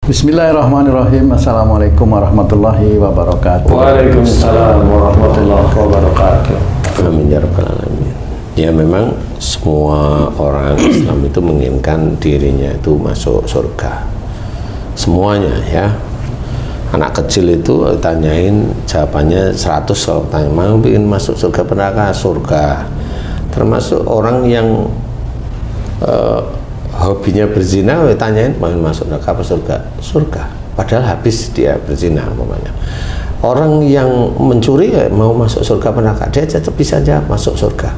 Bismillahirrahmanirrahim. Assalamualaikum warahmatullahi wabarakatuh. Waalaikumsalam warahmatullahi wabarakatuh. Amin ya rabbal alamin. Ya, memang semua orang Islam itu menginginkan dirinya itu masuk surga. Semuanya ya. Anak kecil itu tanyain jawabannya 100 kalau tanya mau ingin masuk surga neraka, surga. Termasuk orang yang hobinya berzina, tanyain mau masuk neraka apa surga? Surga. Padahal habis dia berzina umpamanya. Orang yang mencuri mau masuk surga apa neraka? Dia tetap bisa aja masuk surga.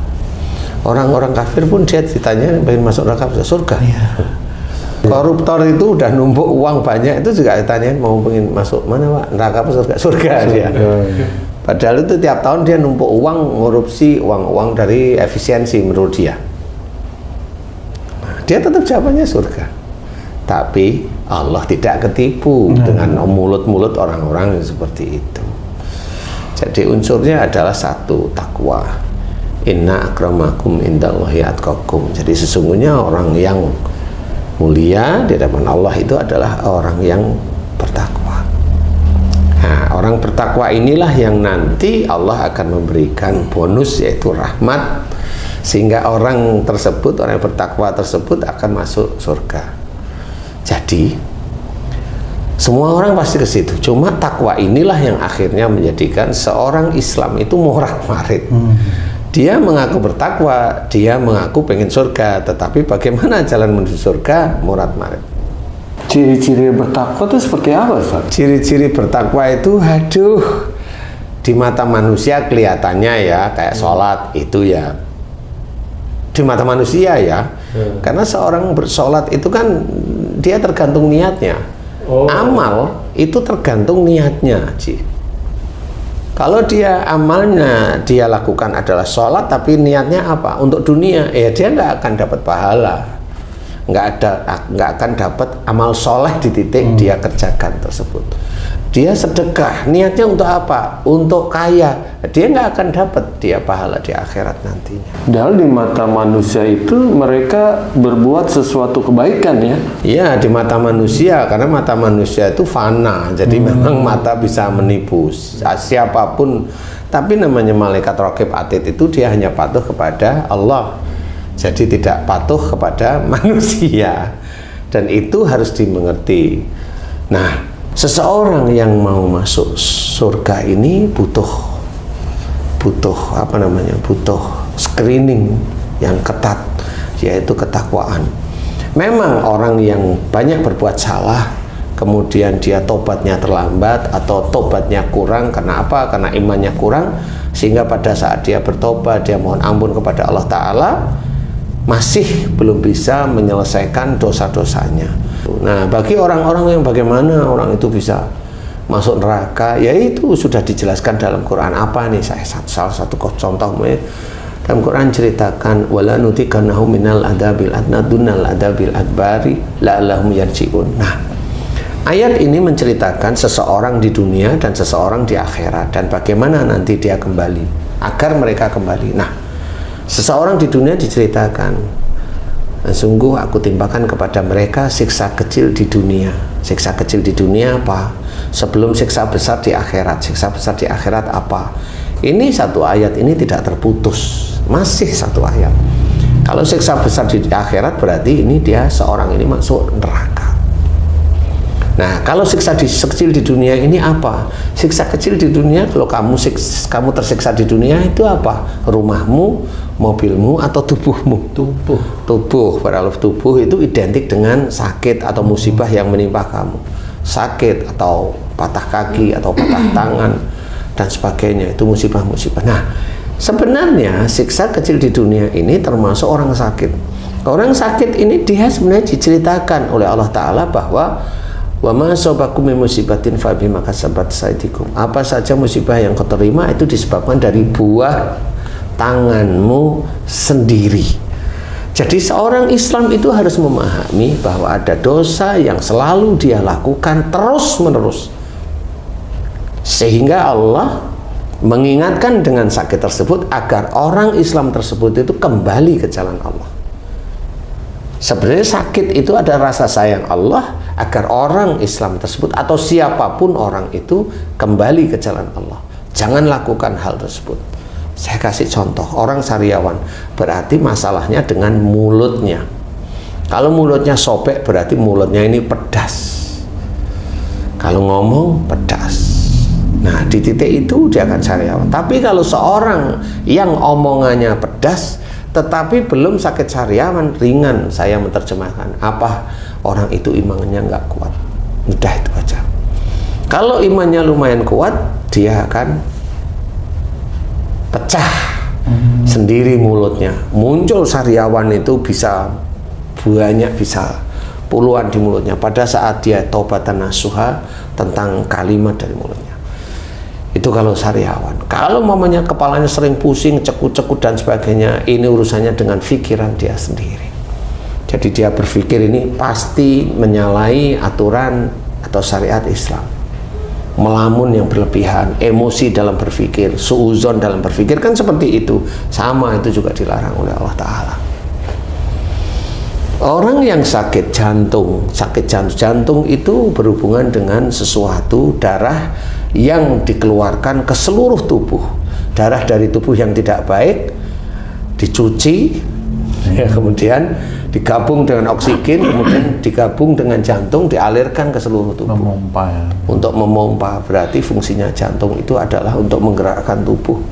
Orang-orang kafir pun dia ditanya pengen masuk neraka apa surga. Ya. Koruptor itu udah numpuk uang banyak itu juga ditanyain mau pengen masuk mana Pak? Neraka apa surga? Surga dia. Padahal itu tiap tahun dia numpuk uang, ngorupsi uang-uang dari efisiensi menurut dia. Dia tetap jawabannya surga. Tapi Allah tidak ketipu dengan mulut-mulut orang-orang yang seperti itu. Jadi unsurnya adalah satu, takwa. Inna akramakum indallahi atqakum. Jadi sesungguhnya orang yang mulia di hadapan Allah itu adalah orang yang bertakwa. Nah, orang bertakwa inilah yang nanti Allah akan memberikan bonus, yaitu rahmat, sehingga orang tersebut, orang yang bertakwa tersebut akan masuk surga. Jadi semua orang pasti ke situ. Cuma takwa inilah yang akhirnya menjadikan seorang Islam itu morat-marit. Dia mengaku bertakwa, dia mengaku pengen surga, tetapi bagaimana jalan menuju surga? Morat-marit. Ciri-ciri bertakwa itu seperti apa, Ustaz? Ciri-ciri bertakwa itu, aduh, di mata manusia kelihatannya ya kayak sholat itu ya. Di mata manusia ya, karena seorang bersolat itu kan dia tergantung niatnya. Amal itu tergantung niatnya, Ci. Kalau dia amalnya dia lakukan adalah sholat, tapi niatnya apa? Untuk dunia, ya dia nggak akan dapat pahala, nggak akan dapat amal soleh di titik dia kerjakan tersebut. Dia sedekah, niatnya untuk apa? Untuk kaya, dia nggak akan dapat dia pahala di akhirat nantinya. Padahal di mata manusia itu mereka berbuat sesuatu kebaikan ya? Iya, di mata manusia, karena mata manusia itu fana, jadi memang mata bisa menipu siapapun. Tapi namanya malaikat raqib atid itu dia hanya patuh kepada Allah, jadi tidak patuh kepada manusia, dan itu harus dimengerti. Nah, seseorang yang mau masuk surga ini butuh screening yang ketat, yaitu ketakwaan. Memang orang yang banyak berbuat salah, kemudian dia tobatnya terlambat atau tobatnya kurang, karena apa? Karena imannya kurang, sehingga pada saat dia bertobat, dia mohon ampun kepada Allah Ta'ala, masih belum bisa menyelesaikan dosa-dosanya. Nah, bagi orang-orang yang bagaimana orang itu bisa masuk neraka, yaitu sudah dijelaskan dalam Quran. Apa nih? Salah satu contoh dalam Quran ceritakan wala nutikannahum minal adabil adna dunal adabil adbari la'allahum yarji'un. Nah, ayat ini menceritakan seseorang di dunia dan seseorang di akhirat, dan bagaimana nanti dia kembali agar mereka kembali. Nah, seseorang di dunia diceritakan, sungguh aku timpakan kepada mereka siksa kecil di dunia. Siksa kecil di dunia apa? Sebelum siksa besar di akhirat. Siksa besar di akhirat apa? Ini satu ayat ini tidak terputus, masih satu ayat. Kalau siksa besar di akhirat berarti ini dia seorang ini masuk neraka. Nah, kalau siksa kecil di dunia ini apa? Siksa kecil di dunia, kalau kamu tersiksa di dunia itu apa? Rumahmu, mobilmu, atau tubuhmu? Tubuh. Padahal tubuh itu identik dengan sakit atau musibah yang menimpa kamu. Sakit atau patah kaki atau patah tangan dan sebagainya, itu musibah-musibah. Nah, sebenarnya siksa kecil di dunia ini termasuk orang sakit. Orang sakit ini dia sebenarnya diceritakan oleh Allah Ta'ala bahwa wa ma asabakum min musibatin fa bima kasabat saydikum. Apa saja musibah yang kau terima itu disebabkan dari buah tanganmu sendiri. Jadi seorang Islam itu harus memahami bahwa ada dosa yang selalu dia lakukan terus-menerus, sehingga Allah mengingatkan dengan sakit tersebut agar orang Islam tersebut itu kembali ke jalan Allah. Sebenarnya sakit itu ada rasa sayang Allah, agar orang Islam tersebut atau siapapun orang itu kembali ke jalan Allah. Jangan lakukan hal tersebut. Saya kasih contoh, orang sariawan berarti masalahnya dengan mulutnya. Kalau mulutnya sobek berarti mulutnya ini pedas. Kalau ngomong pedas. Nah, di titik itu dia akan sariawan. Tapi kalau seorang yang omongannya pedas tetapi belum sakit sariawan, ringan, saya menerjemahkan, apa orang itu imannya nggak kuat. Udah itu aja. Kalau imannya lumayan kuat, dia akan pecah sendiri mulutnya. Muncul sariawan itu bisa banyak, bisa puluhan di mulutnya pada saat dia taubatan nasuha tentang kalimat dari mulutnya. Itu kalau sariawan. Kalau mamanya kepalanya sering pusing, cekut-cekut dan sebagainya, ini urusannya dengan pikiran dia sendiri. Jadi dia berpikir ini pasti menyalahi aturan atau syariat Islam. Melamun yang berlebihan, emosi dalam berpikir, suuzon dalam berpikir, kan seperti itu. Sama, itu juga dilarang oleh Allah Ta'ala. Orang yang sakit jantung itu berhubungan dengan sesuatu darah yang dikeluarkan ke seluruh tubuh. Darah dari tubuh yang tidak baik dicuci, ya, kemudian digabung dengan oksigen, kemudian digabung dengan jantung, dialirkan ke seluruh tubuh. Memompa, ya. Untuk memompa, berarti fungsinya jantung itu adalah untuk menggerakkan tubuh.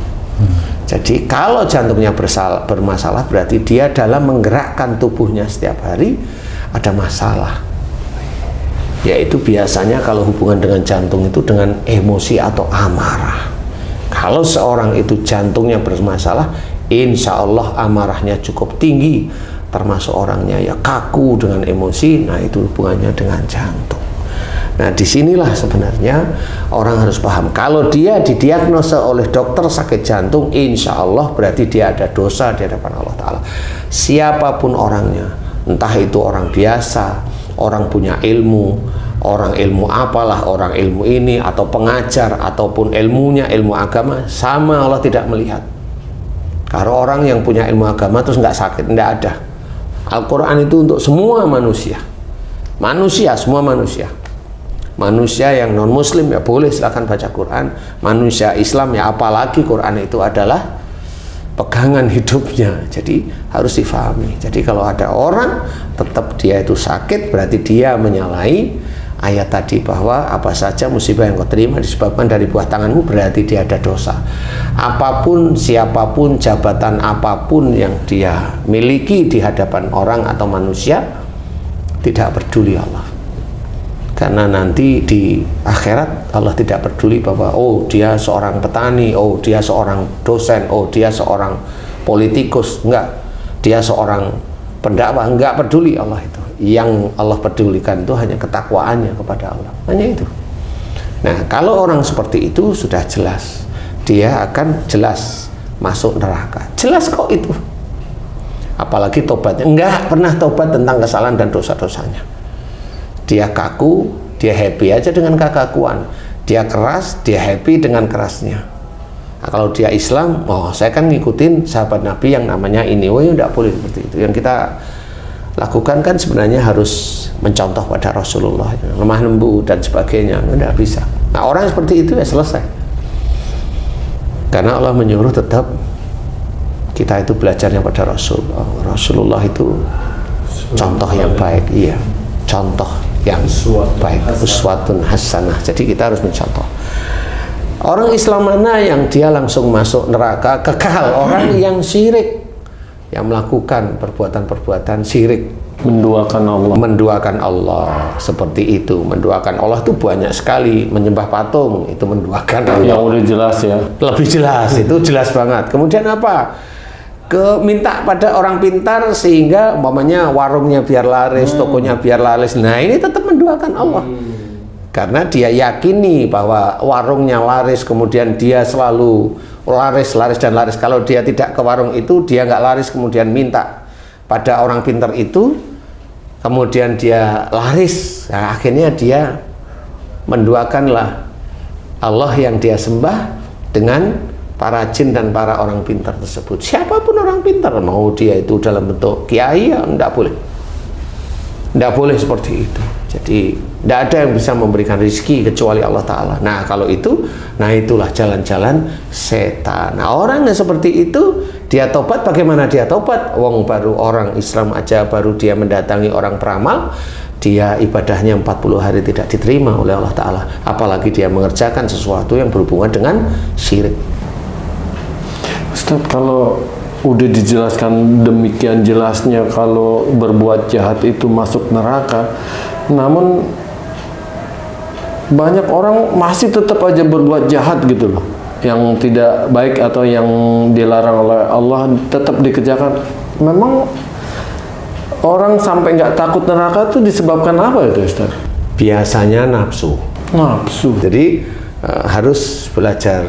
Jadi kalau jantungnya bermasalah, berarti dia dalam menggerakkan tubuhnya setiap hari ada masalah. Yaitu biasanya kalau hubungan dengan jantung itu dengan emosi atau amarah. Kalau seorang itu jantungnya bermasalah, insya Allah amarahnya cukup tinggi, termasuk orangnya ya kaku dengan emosi. Nah, itu hubungannya dengan jantung. Nah, disinilah sebenarnya orang harus paham, kalau dia didiagnosa oleh dokter sakit jantung, insya Allah berarti dia ada dosa di hadapan Allah Ta'ala. Siapapun orangnya, entah itu orang biasa, orang punya ilmu, orang ilmu apalah, orang ilmu ini, atau pengajar, ataupun ilmunya ilmu agama, sama Allah tidak melihat. Kalau orang yang punya ilmu agama terus nggak sakit, nggak ada. Al-Quran itu untuk semua manusia. Manusia, semua manusia. Manusia yang non-muslim ya boleh silakan baca Quran. Manusia Islam ya apalagi Quran itu adalah pegangan hidupnya. Jadi harus difahami. Jadi kalau ada orang tetap dia itu sakit, berarti dia menyalahi ayat tadi bahwa apa saja musibah yang kau terima disebabkan dari buah tanganmu, berarti dia ada dosa. Apapun, siapapun, jabatan apapun yang dia miliki di hadapan orang atau manusia, tidak peduli Allah. Karena nanti di akhirat Allah tidak peduli bahwa oh dia seorang petani, oh dia seorang dosen, oh dia seorang politikus, enggak, dia seorang pendakwah, enggak peduli Allah itu. Yang Allah pedulikan itu hanya ketakwaannya kepada Allah, hanya itu. Nah, kalau orang seperti itu sudah jelas dia akan jelas masuk neraka, jelas kok itu. Apalagi tobatnya enggak pernah tobat tentang kesalahan dan dosa-dosanya. Dia kaku, dia happy aja dengan kekakuan. Dia keras, dia happy dengan kerasnya. Nah, kalau dia Islam, oh saya kan ngikutin sahabat Nabi yang namanya ini, oh ya tidak boleh seperti itu. Yang kita lakukan kan sebenarnya harus mencontoh pada Rasulullah, lemah lembut dan sebagainya, tidak bisa. Nah, orang seperti itu ya selesai. Karena Allah menyuruh tetap kita itu belajarnya pada Rasul. Oh, Rasulullah itu contoh yang baik, iya, contoh yang baik, uswatun hasanah. Jadi kita harus mencontoh. Orang Islam mana yang dia langsung masuk neraka kekal? Orang yang syirik, yang melakukan perbuatan-perbuatan syirik, menduakan Allah. Menduakan Allah seperti itu. Menduakan Allah itu banyak sekali. Menyembah patung itu menduakan Allah. Yang udah jelas ya. Lebih jelas, itu jelas banget. Kemudian apa? Minta pada orang pintar sehingga umpamanya warungnya biar laris, tokonya biar laris. Nah, ini tetap menduakan Allah. Karena dia yakini bahwa warungnya laris, kemudian dia selalu laris dan laris. Kalau dia tidak ke warung itu, dia nggak laris, kemudian minta pada orang pintar itu, kemudian dia laris. Nah, akhirnya dia menduakanlah Allah yang dia sembah dengan para jin dan para orang pintar tersebut. Siapapun orang pintar, mau dia itu dalam bentuk kiai, ya enggak boleh. Enggak boleh seperti itu. Jadi tidak ada yang bisa memberikan rezeki kecuali Allah Ta'ala. Nah kalau itu, nah itulah jalan-jalan setan. Nah orang yang seperti itu, dia tobat, bagaimana dia tobat? Wong baru orang Islam aja, baru dia mendatangi orang peramal, dia ibadahnya 40 hari tidak diterima oleh Allah Ta'ala. Apalagi dia mengerjakan sesuatu yang berhubungan dengan syirik. Ustaz, kalau udah dijelaskan demikian jelasnya kalau berbuat jahat itu masuk neraka, namun banyak orang masih tetap aja berbuat jahat gitu loh, yang tidak baik atau yang dilarang oleh Allah tetap dikerjakan. Memang orang sampai nggak takut neraka itu disebabkan apa itu, Ustaz? Biasanya nafsu. Nafsu. Jadi harus belajar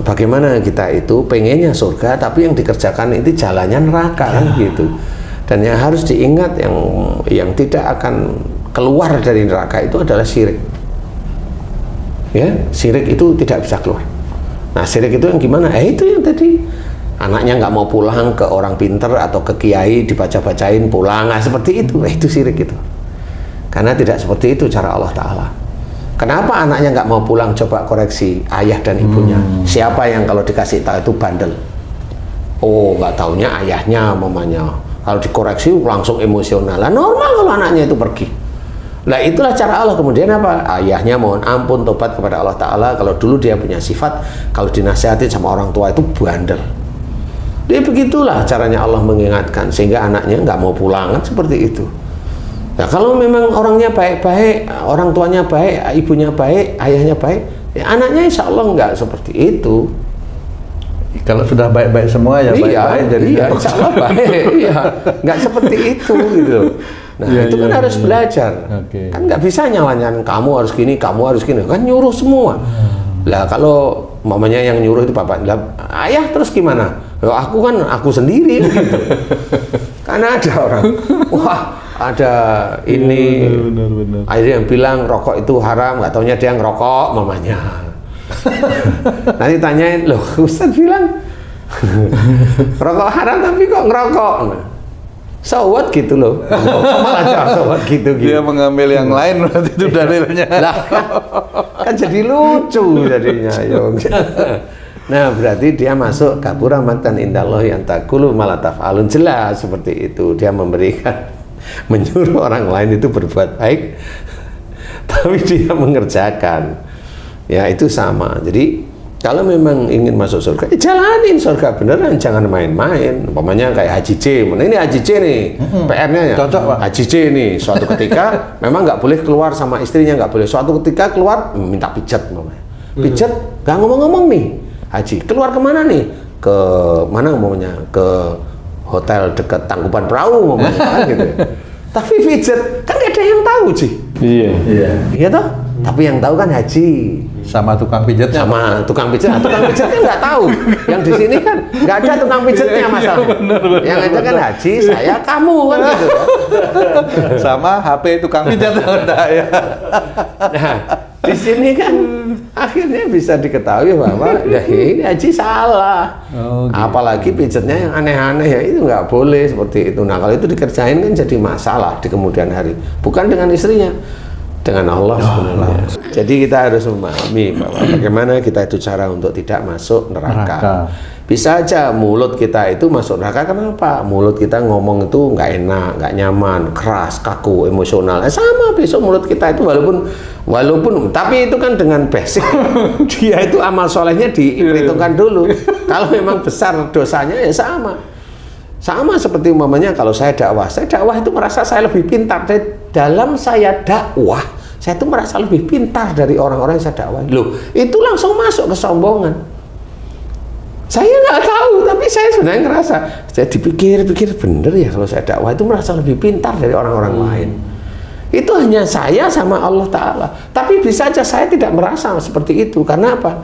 bagaimana kita itu pengennya surga, tapi yang dikerjakan itu jalannya neraka kan gitu. Dan yang harus diingat, yang tidak akan keluar dari neraka itu adalah syirik. Ya, syirik itu tidak bisa keluar. Nah, syirik itu yang gimana? Itu yang tadi anaknya nggak mau pulang ke orang pinter atau ke kiai, dibaca-bacain pulang, nah, seperti itu. Itu syirik itu. Karena tidak seperti itu cara Allah Ta'ala. Kenapa anaknya nggak mau pulang? Coba koreksi ayah dan ibunya. Siapa yang kalau dikasih tahu itu bandel? Oh, nggak taunya ayahnya, mamanya. Kalau dikoreksi langsung emosional. Lah normal kalau anaknya itu pergi. Nah itulah cara Allah. Kemudian apa? Ayahnya mohon ampun, tobat kepada Allah Ta'ala. Kalau dulu dia punya sifat, kalau dinasihati sama orang tua itu bandel. Jadi begitulah caranya Allah mengingatkan, sehingga anaknya nggak mau pulang, kan seperti itu. Nah kalau memang orangnya baik-baik, orang tuanya baik, ibunya baik, ayahnya baik, ya anaknya insya Allah nggak seperti itu. Kalau sudah baik-baik semua ya baik-baik, jadi insya Allah baik, iya, nggak seperti itu gitu. Nah itu kan harus belajar. Kan nggak bisa nyalakan kamu harus gini, kamu harus gini, kan nyuruh semua. Lah kalau mamanya yang nyuruh itu bapak, lah ayah terus gimana? Aku kan aku sendiri gitu. Karena ada orang, wah ada ini, akhirnya yang bilang rokok itu haram, nggak taunya dia ngerokok mamanya. Nanti tanyain, loh Ustaz bilang rokok haram tapi kok ngerokok? So what gitu loh. Malah jawab so what gitu. Dia mengambil yang lain berarti itu dalilnya. Lah kan jadi lucu jadinya. Nah berarti dia masuk kabura maqtan indallahi an taqulu ma la taf'alun. Jelas seperti itu. Dia memberikan, menyuruh orang lain itu berbuat baik, tapi dia mengerjakan. Ya itu sama. Jadi kalau memang ingin masuk surga, jalanin surga beneran, jangan main-main. Umpamanya kayak Haji C, ini Haji C nih, PR-nya ya. Haji C nih, suatu ketika memang nggak boleh keluar sama istrinya, nggak boleh. Suatu ketika keluar minta pijat, pijat, nggak ngomong-ngomong nih. Haji keluar kemana nih? Ke mana umpamanya? Ke hotel dekat Tangkuban Perahu umpamanya, kan gitu. Tapi pijat kan nggak ada yang tahu sih. Iya. Iya toh? Tapi yang tahu kan Haji sama tukang pijatnya. Sama tukang pijat. Nah, tukang pijatnya nggak tahu. Yang di sini kan nggak ada tukang pijatnya masalah. Yang ada kan Haji, saya, kamu kan gitu. Sama HP tukang pijat ada ya. Nah, di sini kan akhirnya bisa diketahui bahwa ini Haji salah. Oh, gitu. Apalagi pijatnya yang aneh-aneh ya itu nggak boleh seperti itu. Nah kalau itu dikerjain kan jadi masalah di kemudian hari. Bukan dengan istrinya, dengan Allah sebenarnya. Jadi kita harus memahami bahwa bagaimana kita itu cara untuk tidak masuk neraka. Bisa aja mulut kita itu masuk neraka. Kenapa? Mulut kita ngomong itu nggak enak, nggak nyaman, keras, kaku, emosional. Sama besok mulut kita itu walaupun tapi itu kan dengan basic dia itu amal solehnya diperhitungkan dulu. Kalau memang besar dosanya ya sama seperti umpamanya kalau saya dakwah itu merasa saya lebih pintar. Dalam saya dakwah, saya itu merasa lebih pintar dari orang-orang yang saya dakwah. Loh, itu langsung masuk kesombongan. Saya nggak tahu, tapi saya sebenarnya ngerasa, saya dipikir-pikir bener ya kalau saya dakwah itu merasa lebih pintar dari orang-orang lain. Itu hanya saya sama Allah Ta'ala. Tapi bisa aja saya tidak merasa seperti itu. Karena apa?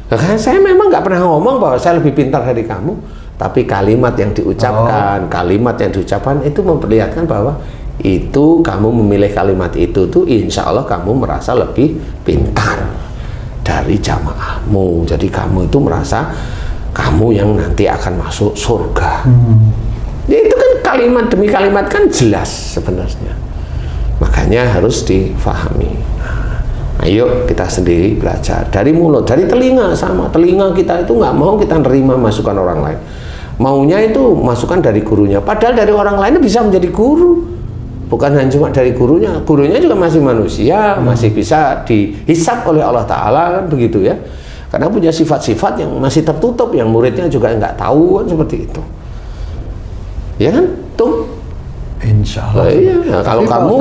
Karena saya memang nggak pernah ngomong bahwa saya lebih pintar dari kamu. Tapi kalimat yang diucapkan, itu memperlihatkan bahwa itu kamu memilih kalimat itu tuh insya Allah kamu merasa lebih pintar dari jamaahmu. Jadi kamu itu merasa kamu yang nanti akan masuk surga. Ya itu kan kalimat demi kalimat kan jelas sebenarnya. Makanya harus difahami. Ayo kita sendiri belajar dari mulut, dari telinga. Sama telinga kita itu nggak mau kita nerima masukan orang lain, maunya itu masukan dari gurunya, padahal dari orang lain bisa menjadi guru, bukan hanya cuma dari gurunya juga masih manusia, masih bisa dihisab oleh Allah Ta'ala, kan begitu ya, karena punya sifat-sifat yang masih tertutup, yang muridnya juga nggak tahu, kan seperti itu ya kan tuh. Insya Allah. Iya, nah, kalau kamu,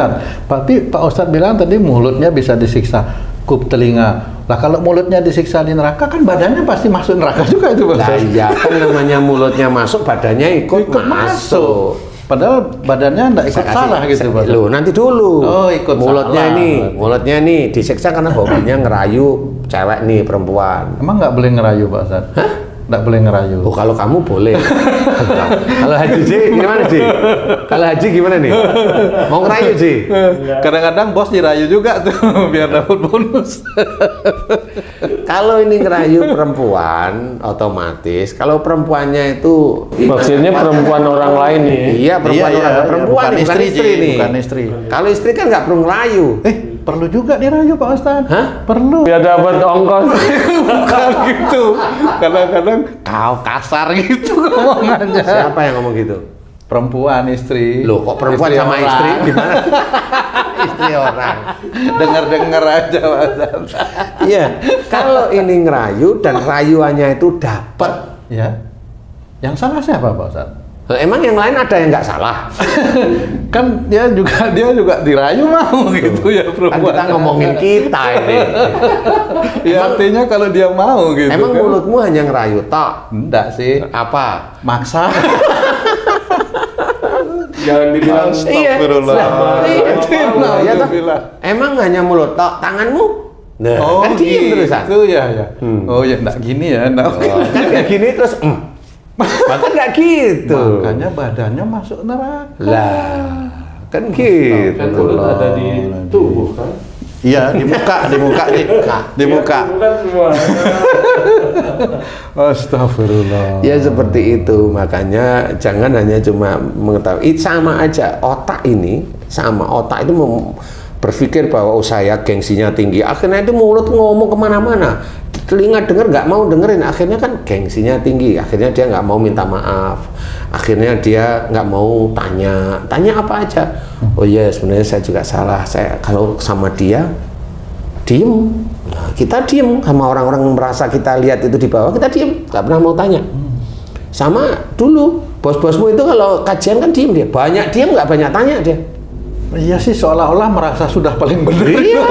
Pak Ustadz bilang tadi mulutnya bisa disiksa, kup telinga. Lah kalau mulutnya disiksa di neraka, kan badannya pasti masuk neraka juga itu, Pak nah Ustadz. iya kan namanya mulutnya masuk, badannya ikut masuk. Padahal badannya enggak ikut salah gitu, Pak. Loh, nanti dulu. Oh, ikut mulutnya salah. mulutnya nih disiksa karena hobinya ngerayu cewek nih, perempuan. Emang nggak boleh ngerayu, Pak Ustadz? Hah? Nggak boleh ngerayu. Oh, kalau kamu boleh. Kalau Haji Ji gimana, Ji? Kalau Haji gimana nih? Mau ngerayu, Ji? Kadang-kadang bos dirayu juga tuh biar dapat bonus. Kalau ini ngerayu perempuan, otomatis kalau perempuannya itu Maksudnya perempuan orang lain nih. iya, perempuan bukan nih, istri, bukan istri nih. bukan istri. Kalau istri kan nggak perlu ngerayu. Perlu juga dirayu, Pak Ustadz. Hah? Perlu. Biar dapat ongkos. Bukan gitu. Kadang-kadang kau kasar gitu ngomongannya. Siapa yang ngomong gitu? Perempuan, istri. Loh, kok perempuan Istri sama orang. istri gimana? Istri orang. Dengar-dengar aja, Pak Ustadz. Iya, kalau ini ngerayu dan rayuannya itu dapat. Ya. Yang salah siapa, Pak Ustadz? Emang yang lain ada yang nggak salah? Kan dia juga dirayu mau gitu ya, Kan perempuan. kita ngomongin kita ini. Ya artinya kalau dia mau gitu. Emang kan. mulutmu hanya ngerayu tok? Enggak sih. Apa? Maksa. Jangan dibilang Astagfirullah. Ya, toh. Alhamdulillah. Emang hanya mulut tok, tanganmu? Nah, kan diem terusan. Itu ya. Oh ya, enggak gini ya. Enggak. Kan kayak gini terus, bahkan nggak gitu. Makanya badannya masuk neraka. Lah, kan gitu. Kan mulut ada di tubuh kan. Iya, di muka. Di muka. Bukan semua. Astagfirullah. Ya seperti itu, makanya jangan hanya cuma mengetahui. Sama aja otak ini, sama otak itu berpikir bahwa saya gengsinya tinggi, akhirnya itu mulut ngomong kemana-mana, telinga dengar nggak mau dengerin, akhirnya kan gengsinya tinggi, akhirnya dia nggak mau minta maaf, akhirnya dia nggak mau tanya apa aja. Oh iya, sebenarnya saya juga salah, saya kalau sama dia diem. Nah, kita diem sama orang-orang yang merasa kita lihat itu di bawah, kita diem, nggak pernah mau tanya. Sama dulu bos-bosmu itu kalau kajian kan diem dia, banyak diem nggak banyak tanya dia. Iya sih, seolah-olah merasa sudah paling benar. Iya,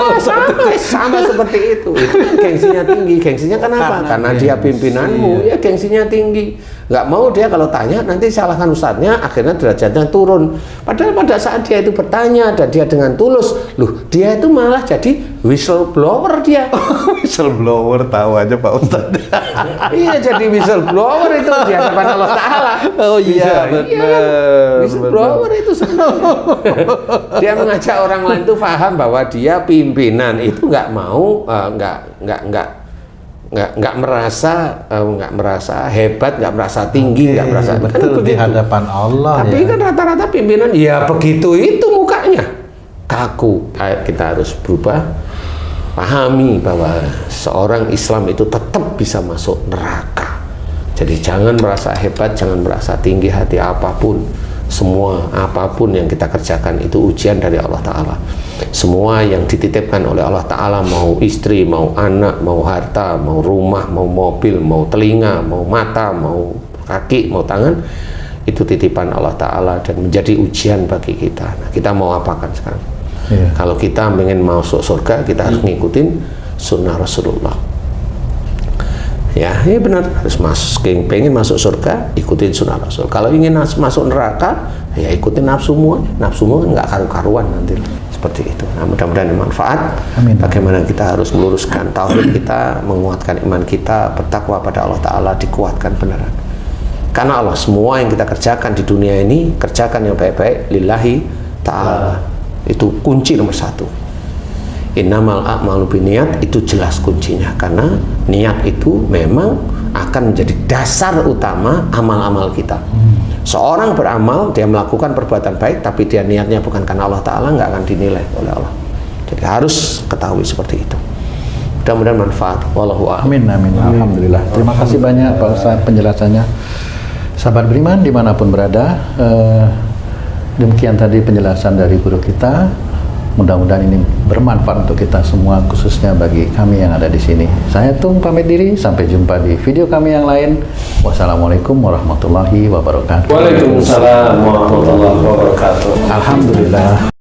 sama seperti itu. Itu kan gengsinya tinggi. Gengsinya kenapa? Karena dia pimpinanmu. Ya gengsinya tinggi. Nggak mau dia kalau tanya nanti salahkan ustadznya, akhirnya derajatnya turun. Padahal pada saat dia itu bertanya dan dia dengan tulus, loh dia itu malah jadi whistleblower dia. Whistleblower, tahu aja Pak Ustadz. Iya, jadi whistleblower itu di hadapan Allah Ta'ala. Oh iya, benar. Whistleblower itu sebenarnya. Dia mengajak orang lain itu paham bahwa dia pimpinan itu nggak mau, nggak merasa hebat, nggak merasa tinggi, nggak merasa betul di hadapan Allah. Tapi ya. kan rata-rata pimpinan ya begitu itu mukanya kaku. Kita harus berubah, pahami bahwa seorang Islam itu tetap bisa masuk neraka. Jadi jangan merasa hebat, jangan merasa tinggi hati apapun. Semua apapun yang kita kerjakan itu ujian dari Allah Ta'ala. Semua yang dititipkan oleh Allah Ta'ala, mau istri, mau anak, mau harta, mau rumah, mau mobil, mau telinga, mau mata, mau kaki, mau tangan, itu titipan Allah Ta'ala dan menjadi ujian bagi kita. Nah, kita mau apakan sekarang? Iya. Kalau kita ingin masuk surga, kita harus ngikutin sunnah Rasulullah. Ya, ini benar, harus pengen masuk surga, ikutin sunnah Rasul. Kalau ingin masuk neraka, ya ikutin nafsumu. Nafsumu kan nggak karu-karuan nanti. Seperti itu. Nah, mudah-mudahan bermanfaat. Amin. Bagaimana kita harus meluruskan tauhid kita, menguatkan iman kita, bertakwa pada Allah Ta'ala, dikuatkan beneran. Karena Allah, semua yang kita kerjakan di dunia ini, kerjakan yang baik-baik, lillahi ta'ala. Itu kunci nomor satu. Innamal a'malu binniyat, itu jelas kuncinya, karena niat itu memang akan menjadi dasar utama amal-amal kita. Seorang beramal, dia melakukan perbuatan baik, tapi dia niatnya bukan karena Allah Ta'ala, nggak akan dinilai oleh Allah. Jadi harus ketahui seperti itu. Mudah-mudahan manfaat. Wallahu a'lam. Amin, amin. Alhamdulillah. Terima kasih banyak Pak Ustaz penjelasannya. Sahabat beriman dimanapun berada, demikian tadi penjelasan dari guru kita. Mudah-mudahan ini bermanfaat untuk kita semua, khususnya bagi kami yang ada di sini. Saya Tung pamit diri, sampai jumpa di video kami yang lain. Wassalamualaikum warahmatullahi wabarakatuh. Waalaikumsalam warahmatullahi wabarakatuh. Alhamdulillah.